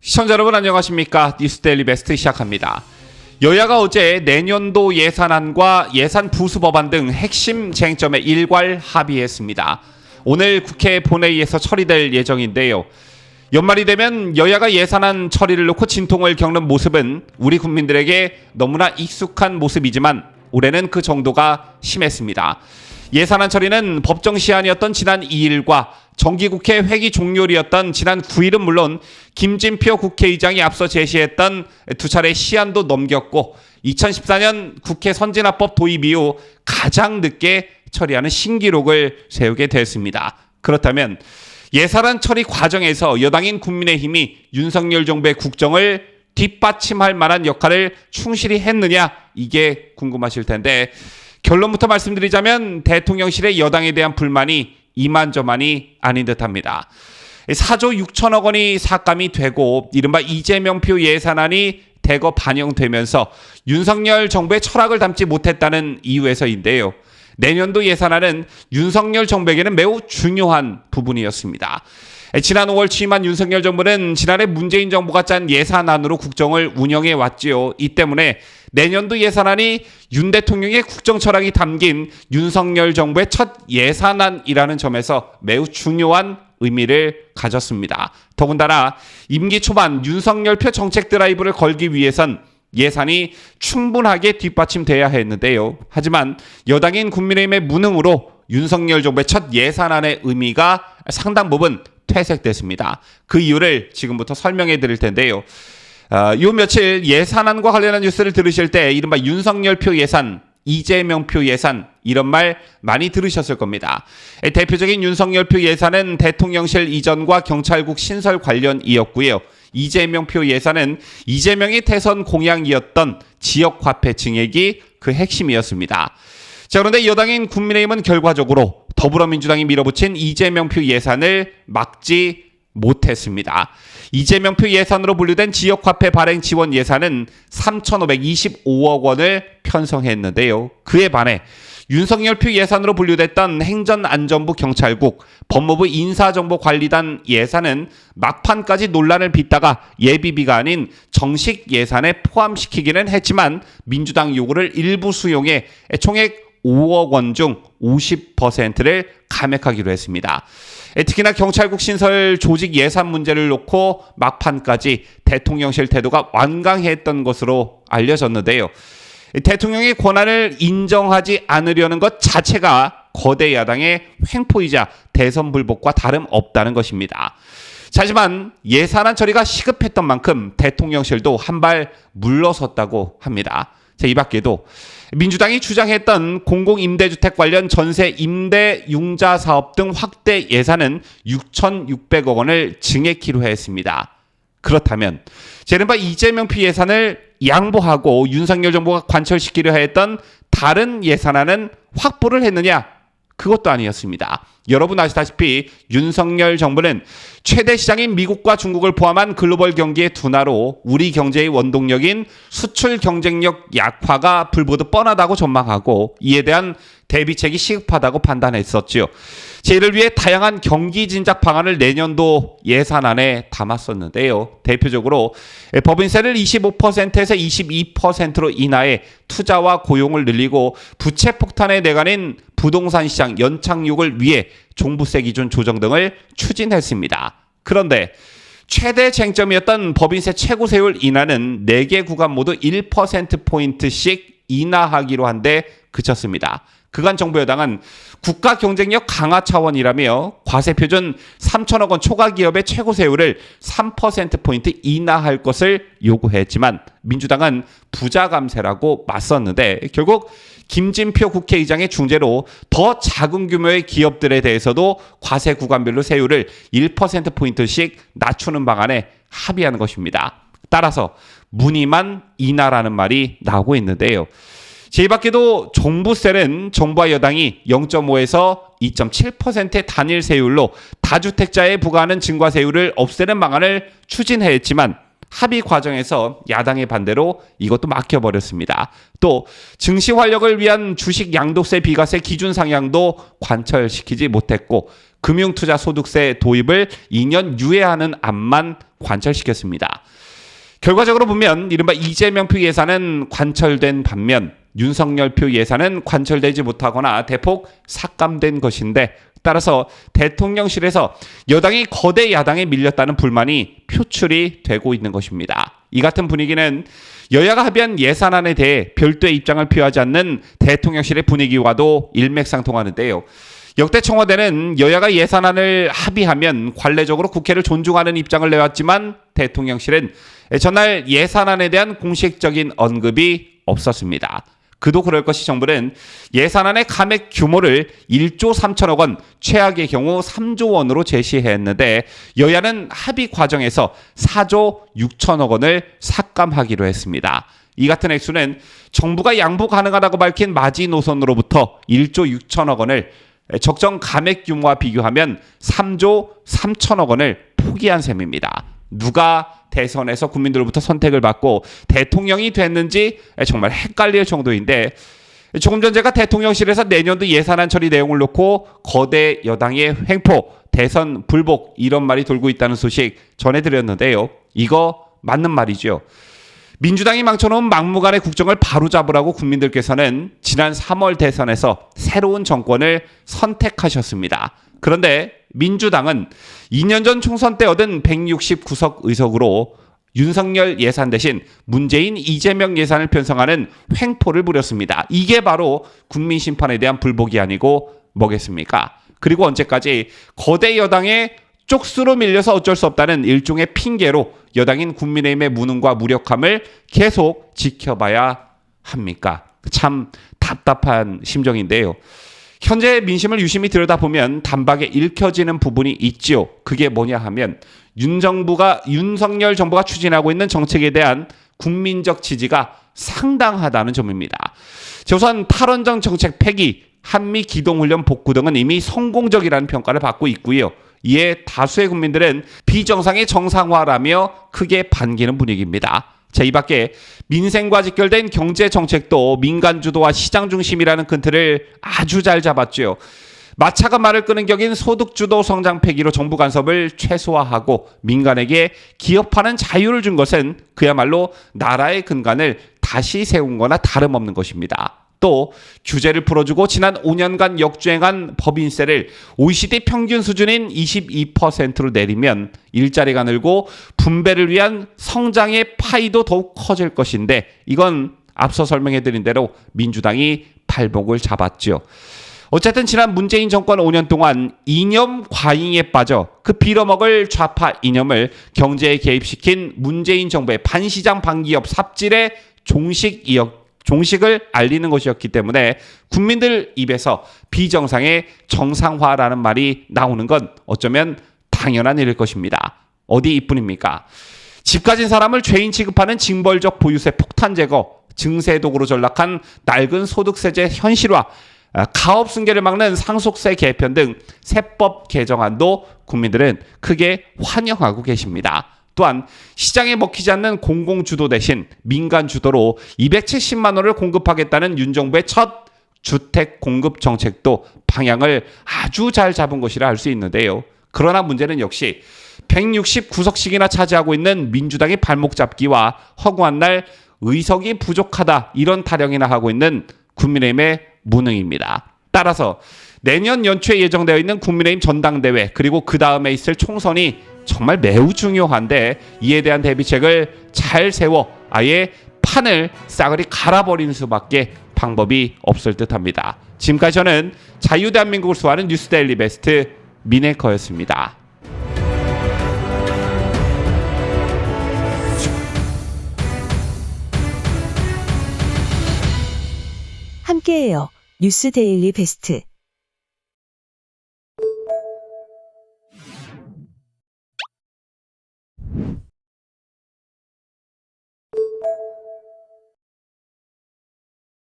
시청자 여러분 안녕하십니까? 뉴스데일리 베스트 시작합니다. 여야가 어제 내년도 예산안과 예산 부수 법안 등 핵심 쟁점에 일괄 합의했습니다. 오늘 국회 본회의에서 처리될 예정인데요. 연말이 되면 여야가 예산안 처리를 놓고 진통을 겪는 모습은 우리 국민들에게 너무나 익숙한 모습이지만 올해는 그 정도가 심했습니다. 예산안 처리는 법정 시한이었던 지난 2일과 정기국회 회기 종료일이었던 지난 9일은 물론 김진표 국회의장이 앞서 제시했던 두 차례 시한도 넘겼고 2014년 국회 선진화법 도입 이후 가장 늦게 처리하는 신기록을 세우게 됐습니다. 그렇다면 예산안 처리 과정에서 여당인 국민의힘이 윤석열 정부의 국정을 뒷받침할 만한 역할을 충실히 했느냐, 이게 궁금하실 텐데 결론부터 말씀드리자면 대통령실의 여당에 대한 불만이 이만저만이 아닌 듯합니다. 4조 6천억 원이 삭감이 되고 이른바 이재명표 예산안이 대거 반영되면서 윤석열 정부의 철학을 담지 못했다는 이유에서인데요. 내년도 예산안은 윤석열 정부에게는 매우 중요한 부분이었습니다. 지난 5월 취임한 윤석열 정부는 지난해 문재인 정부가 짠 예산안으로 국정을 운영해 왔지요. 이 때문에 내년도 예산안이 윤 대통령의 국정 철학이 담긴 윤석열 정부의 첫 예산안이라는 점에서 매우 중요한 의미를 가졌습니다. 더군다나 임기 초반 윤석열표 정책 드라이브를 걸기 위해선 예산이 충분하게 뒷받침돼야 했는데요. 하지만 여당인 국민의힘의 무능으로 윤석열 정부의 첫 예산안의 의미가 상당 부분 퇴색됐습니다. 그 이유를 지금부터 설명해 드릴 텐데요. 요 며칠 예산안과 관련한 뉴스를 들으실 때 이른바 윤석열표 예산, 이재명표 예산 이런 말 많이 들으셨을 겁니다. 대표적인 윤석열표 예산은 대통령실 이전과 경찰국 신설 관련이었고요. 이재명표 예산은 이재명의 대선 공약이었던 지역화폐 증액이 그 핵심이었습니다. 자, 그런데 여당인 국민의힘은 결과적으로 더불어민주당이 밀어붙인 이재명표 예산을 막지 못했습니다. 이재명표 예산으로 분류된 지역화폐 발행 지원 예산은 3,525억 원을 편성했는데요. 그에 반해 윤석열표 예산으로 분류됐던 행정안전부 경찰국, 법무부 인사정보관리단 예산은 막판까지 논란을 빚다가 예비비가 아닌 정식 예산에 포함시키기는 했지만 민주당 요구를 일부 수용해 총액 5억 원 중 50%를 감액하기로 했습니다. 특히나 경찰국 신설 조직 예산 문제를 놓고 막판까지 대통령실 태도가 완강했던 것으로 알려졌는데요. 대통령의 권한을 인정하지 않으려는 것 자체가 거대 야당의 횡포이자 대선 불복과 다름없다는 것입니다. 하지만 예산안 처리가 시급했던 만큼 대통령실도 한 발 물러섰다고 합니다. 이 밖에도 민주당이 주장했던 공공임대주택 관련 전세 임대 융자 사업 등 확대 예산은 6,600억 원을 증액키로 했습니다. 그렇다면 이른바 이재명표 예산을 양보하고 윤석열 정부가 관철시키려 했던 다른 예산안은 확보를 했느냐? 그것도 아니었습니다. 여러분 아시다시피 윤석열 정부는 최대 시장인 미국과 중국을 포함한 글로벌 경기의 둔화로 우리 경제의 원동력인 수출 경쟁력 약화가 불보듯 뻔하다고 전망하고 이에 대한 대비책이 시급하다고 판단했었지요. 이를 위해 다양한 경기 진작 방안을 내년도 예산안에 담았었는데요. 대표적으로 법인세를 25%에서 22%로 인하해 투자와 고용을 늘리고 부채 폭탄에 내관인 부동산 시장 연착륙을 위해 종부세 기준 조정 등을 추진했습니다. 그런데 최대 쟁점이었던 법인세 최고세율 인하는 4개 구간 모두 1%포인트씩 인하하기로 한 데 그쳤습니다. 그간 정부 여당은 국가 경쟁력 강화 차원이라며 과세표준 3천억 원 초과 기업의 최고세율을 3%포인트 인하할 것을 요구했지만 민주당은 부자 감세라고 맞섰는데 결국 김진표 국회의장의 중재로 더 작은 규모의 기업들에 대해서도 과세 구간별로 세율을 1%포인트씩 낮추는 방안에 합의하는 것입니다. 따라서 무늬만 인하라는 말이 나오고 있는데요. 이 밖에도 종부세는 정부와 여당이 0.5에서 2.7%의 단일 세율로 다주택자에 부과하는 증과세율을 없애는 방안을 추진했지만 합의 과정에서 야당의 반대로 이것도 막혀버렸습니다. 또 증시 활력을 위한 주식 양도세 비과세 기준 상향도 관철시키지 못했고 금융투자소득세 도입을 2년 유예하는 안만 관철시켰습니다. 결과적으로 보면 이른바 이재명 표 예산은 관철된 반면 윤석열 표 예산은 관철되지 못하거나 대폭 삭감된 것인데, 따라서 대통령실에서 여당이 거대 야당에 밀렸다는 불만이 표출이 되고 있는 것입니다. 이 같은 분위기는 여야가 합의한 예산안에 대해 별도의 입장을 표하지 않는 대통령실의 분위기와도 일맥상통하는데요. 역대 청와대는 여야가 예산안을 합의하면 관례적으로 국회를 존중하는 입장을 내왔지만 대통령실은 전날 예산안에 대한 공식적인 언급이 없었습니다. 그도 그럴 것이 정부는 예산안의 감액 규모를 1조 3천억 원, 최악의 경우 3조 원으로 제시했는데 여야는 합의 과정에서 4조 6천억 원을 삭감하기로 했습니다. 이 같은 액수는 정부가 양보 가능하다고 밝힌 마지노선으로부터 1조 6천억 원을 적정 감액 규모와 비교하면 3조 3천억 원을 포기한 셈입니다. 누가 대선에서 국민들로부터 선택을 받고 대통령이 됐는지 정말 헷갈릴 정도인데, 조금 전 제가 대통령실에서 내년도 예산안 처리 내용을 놓고 거대 여당의 횡포, 대선 불복 이런 말이 돌고 있다는 소식 전해드렸는데요. 이거 맞는 말이죠. 민주당이 망쳐놓은 막무가내 국정을 바로잡으라고 국민들께서는 지난 3월 대선에서 새로운 정권을 선택하셨습니다. 그런데 민주당은 2년 전 총선 때 얻은 169석 의석으로 윤석열 예산 대신 문재인, 이재명 예산을 편성하는 횡포를 부렸습니다. 이게 바로 국민 심판에 대한 불복이 아니고 뭐겠습니까? 그리고 언제까지 거대 여당의 쪽수로 밀려서 어쩔 수 없다는 일종의 핑계로 여당인 국민의힘의 무능과 무력함을 계속 지켜봐야 합니까? 참 답답한 심정인데요. 현재 민심을 유심히 들여다보면 단박에 읽혀지는 부분이 있지요. 그게 뭐냐 하면 윤석열 정부가 추진하고 있는 정책에 대한 국민적 지지가 상당하다는 점입니다. 우선 탈원전 정책 폐기, 한미 기동훈련 복구 등은 이미 성공적이라는 평가를 받고 있고요. 이에 다수의 국민들은 비정상의 정상화라며 크게 반기는 분위기입니다. 자, 이 밖에 민생과 직결된 경제 정책도 민간 주도와 시장 중심이라는 큰 틀을 아주 잘 잡았죠. 마차가 말을 끄는 격인 소득 주도 성장 폐기로 정부 간섭을 최소화하고 민간에게 기업하는 자유를 준 것은 그야말로 나라의 근간을 다시 세운 거나 다름없는 것입니다. 또 규제를 풀어주고 지난 5년간 역주행한 법인세를 OECD 평균 수준인 22%로 내리면 일자리가 늘고 분배를 위한 성장의 파이도 더욱 커질 것인데, 이건 앞서 설명해드린 대로 민주당이 발목을 잡았죠. 어쨌든 지난 문재인 정권 5년 동안 이념 과잉에 빠져 그 빌어먹을 좌파 이념을 경제에 개입시킨 문재인 정부의 반시장 반기업 삽질의 종식을 알리는 것이었기 때문에 국민들 입에서 비정상의 정상화라는 말이 나오는 건 어쩌면 당연한 일일 것입니다. 어디 이뿐입니까? 집 가진 사람을 죄인 취급하는 징벌적 보유세 폭탄 제거, 증세 도구로 전락한 낡은 소득세제 현실화, 가업 승계를 막는 상속세 개편 등 세법 개정안도 국민들은 크게 환영하고 계십니다. 또한 시장에 먹히지 않는 공공주도 대신 민간주도로 270만 원을 공급하겠다는 윤 정부의 첫 주택 공급 정책도 방향을 아주 잘 잡은 것이라 할 수 있는데요. 그러나 문제는 역시 169석씩이나 차지하고 있는 민주당의 발목 잡기와 허구한 날 의석이 부족하다 이런 타령이나 하고 있는 국민의힘의 무능입니다. 따라서 내년 연초에 예정되어 있는 국민의힘 전당대회 그리고 그 다음에 있을 총선이 정말 매우 중요한데, 이에 대한 대비책을 잘 세워 아예 판을 싸그리 갈아버리는 수밖에 방법이 없을 듯합니다. 지금까지 저는 자유대한민국을 수호하는 뉴스데일리 베스트 민혜커였습니다. 함께해요. 뉴스데일리 베스트.